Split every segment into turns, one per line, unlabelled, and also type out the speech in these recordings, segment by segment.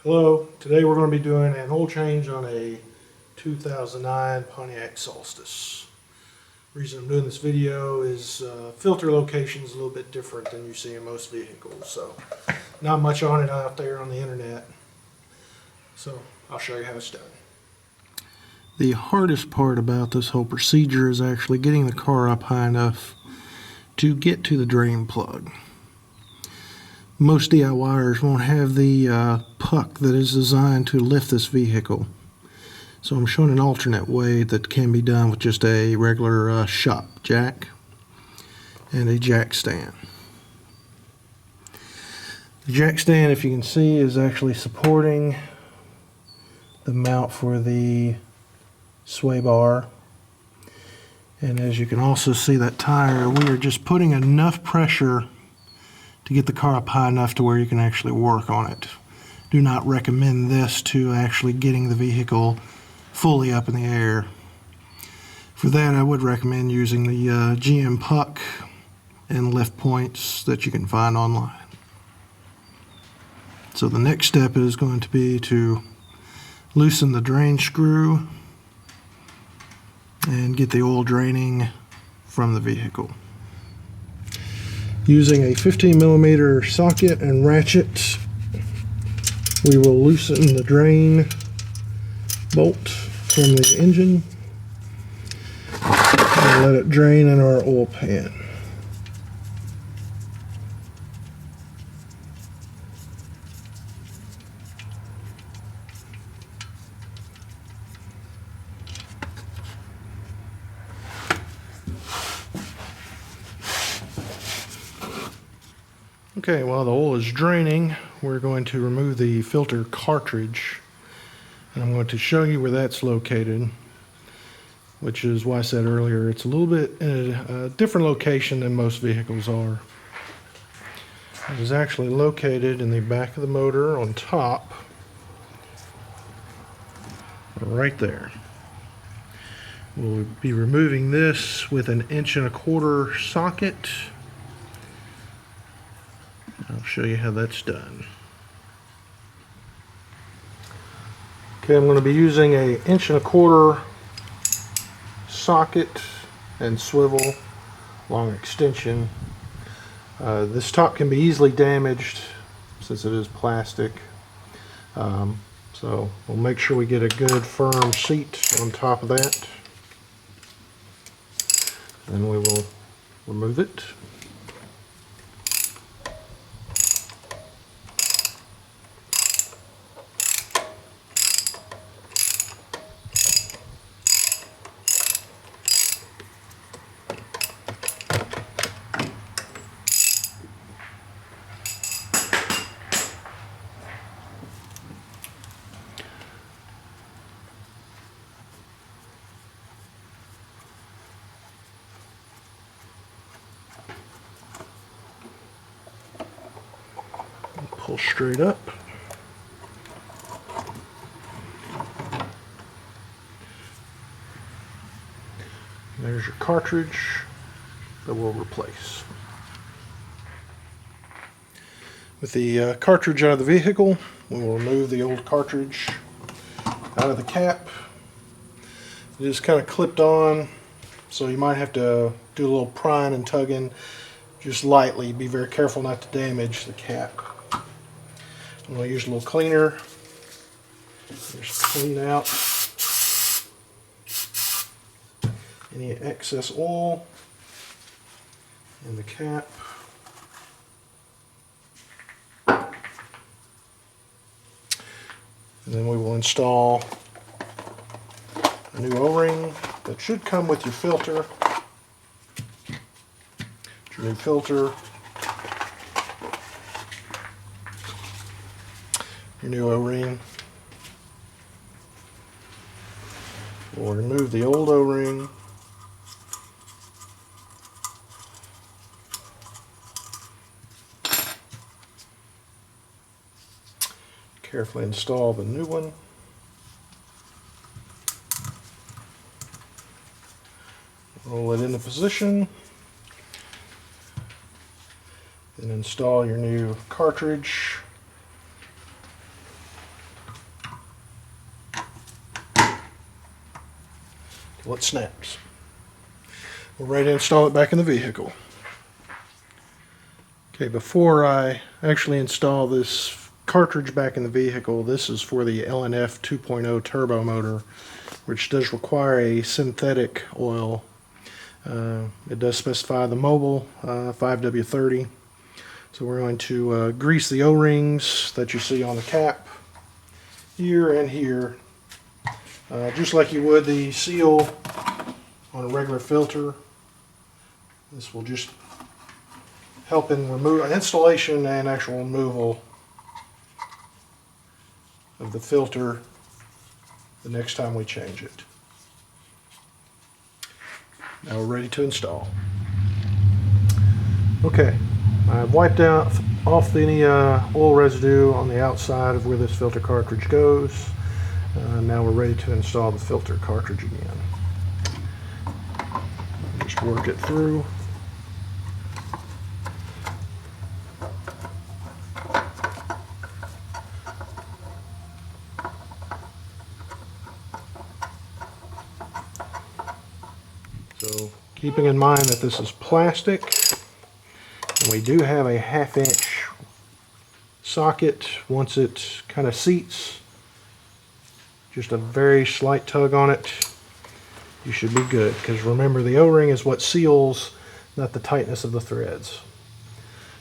Hello, today we're going to be doing an oil change on a 2009 Pontiac Solstice. The reason I'm doing this video is filter location is a little bit different than you see in most vehicles, so not much on it out there on the internet. So I'll show you how it's done. The hardest part about this whole procedure is actually getting the car up high enough to get to the drain plug. Most DIYers won't have the puck that is designed to lift this vehicle. So I'm showing an alternate way that can be done with just a regular shop jack and a jack stand. The jack stand, if you can see, is actually supporting the mount for the sway bar. And as you can also see that tire, we are just putting enough pressure to get the car up high enough to where you can actually work on it. Do not recommend this to actually getting the vehicle fully up in the air. For that, I would recommend using the GM puck and lift points that you can find online. So the next step is going to be to loosen the drain screw and get the oil draining from the vehicle. Using a 15mm socket and ratchet, we will loosen the drain bolt from the engine and let it drain in our oil pan. Okay, while the oil is draining, we're going to remove the filter cartridge, and I'm going to show you where that's located, which is why I said earlier it's a little bit in a different location than most vehicles are. It is actually located in the back of the motor on top, right there. We'll be removing this with an 1¼ inch socket. I'll show you how that's done. Okay, I'm going to be using a 1¼ inch socket and swivel long extension. This top can be easily damaged since it is plastic. So we'll make sure we get a good firm seat on top of that. Then we will remove it. Pull straight up. There's your cartridge that we'll replace. With the cartridge out of the vehicle, we will remove the old cartridge out of the cap. It is kind of clipped on, so you might have to do a little prying and tugging just lightly. Be very careful not to damage the cap. I'm going to use a little cleaner. Just clean out any excess oil in the cap. And then we will install a new O-ring that should come with your filter. Your new filter. Your new O-ring. We'll remove the old O-ring. Carefully install the new one. Roll it into position. Then install your new cartridge. till it snaps. We're ready to install it back in the vehicle. Okay, before I actually install this cartridge back in the vehicle, this is for the LNF 2.0 turbo motor, which does require a synthetic oil. It does specify the Mobil 5W30. So we're going to grease the O-rings that you see on the cap here and here, just like you would the seal on a regular filter. This will just help in installation and actual removal of the filter the next time we change it. Now we're ready to install. Okay, I've wiped off any oil residue on the outside of where this filter cartridge goes. Now we're ready to install the filter cartridge again. Just work it through. So keeping in mind that this is plastic, and we do have a 1/2 inch socket. Once it kind of seats, just a very slight tug on it, you should be good, because remember, the O-ring is what seals, not the tightness of the threads.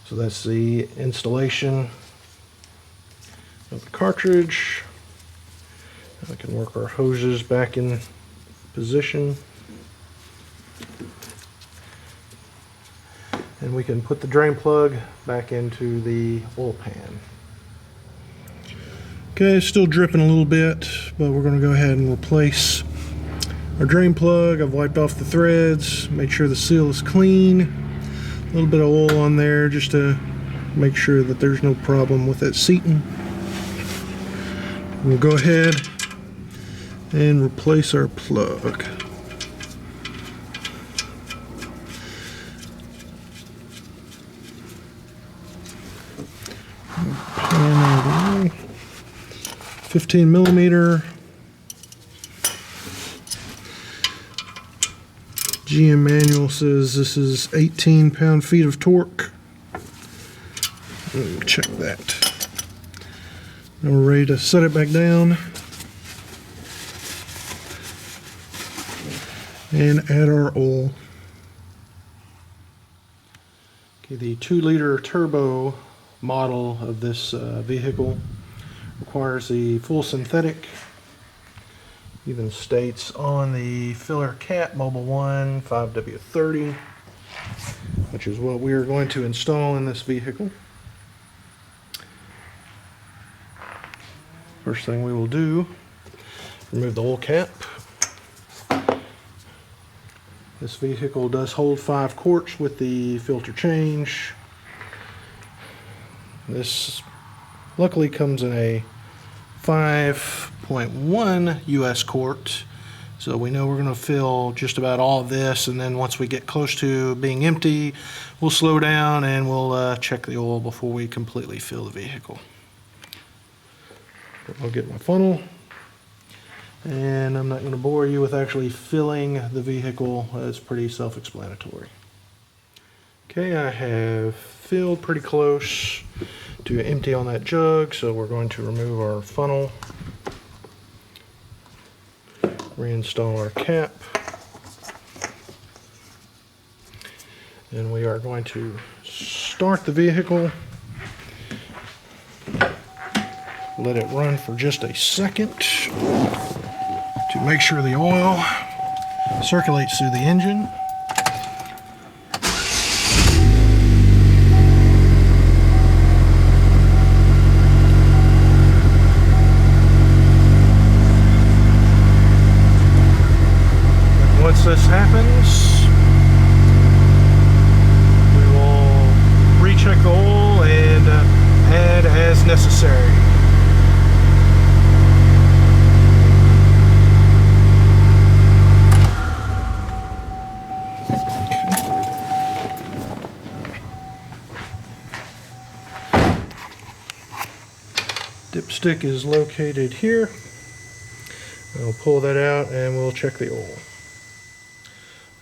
So that's the installation of the cartridge. Now we can work our hoses back in position. And we can put the drain plug back into the oil pan. Okay, it's still dripping a little bit, but we're going to go ahead and replace our drain plug. I've wiped off the threads, made sure the seal is clean. A little bit of oil on there just to make sure that there's no problem with it seating. We'll go ahead and replace our plug. 15mm GM manual says this is 18 pound-feet of torque. Let me check that. Now we're ready to set it back down and add our oil. Okay, the 2-liter turbo model of this vehicle requires the full synthetic. Even states on the filler cap Mobil 1 5W30, which is what we are going to install in this vehicle. First thing we will do, remove the oil cap. This vehicle does hold 5 quarts with the filter change. This luckily comes in a 5.1 US quart, so we know we're going to fill just about all of this, and then once we get close to being empty, we'll slow down and we'll check the oil before we completely fill the vehicle. I'll get my funnel, and I'm not going to bore you with actually filling the vehicle. It's pretty self-explanatory. Okay, I have filled pretty close to empty on that jug, so we're going to remove our funnel, reinstall our cap, and we are going to start the vehicle, let it run for just a second to make sure the oil circulates through the engine. Once this happens, we will recheck the oil and add as necessary. Dipstick is located here. I'll pull that out and we'll check the oil.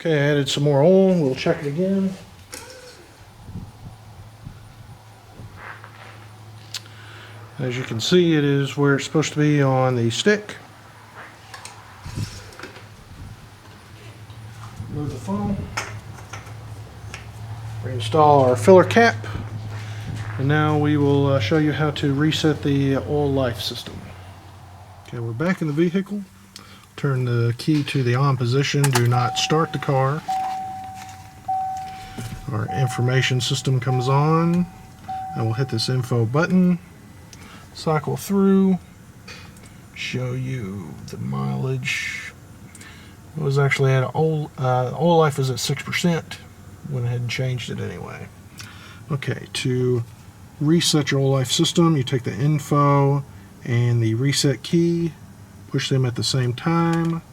Okay, I added some more oil. We'll check it again. As you can see, it is where it's supposed to be on the stick. Move the funnel. Reinstall our filler cap. And now we will show you how to reset the oil life system. Okay, we're back in the vehicle. Turn the key to the on position. Do not start the car. Our information system comes on. I will hit this info button. Cycle through. Show you the mileage. It was actually at oil life was at 6%. Went ahead and changed it anyway. Okay, to reset your oil life system, you take the info and the reset key, push them at the same time.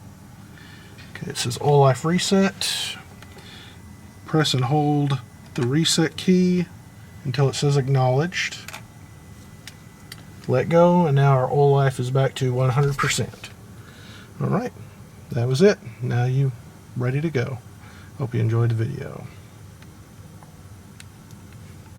Okay, it says oil life reset. Press and hold the reset key until it says acknowledged. Let go, and now our oil life is back to 100%. Alright, that was it. Now you're ready to go. Hope you enjoyed the video.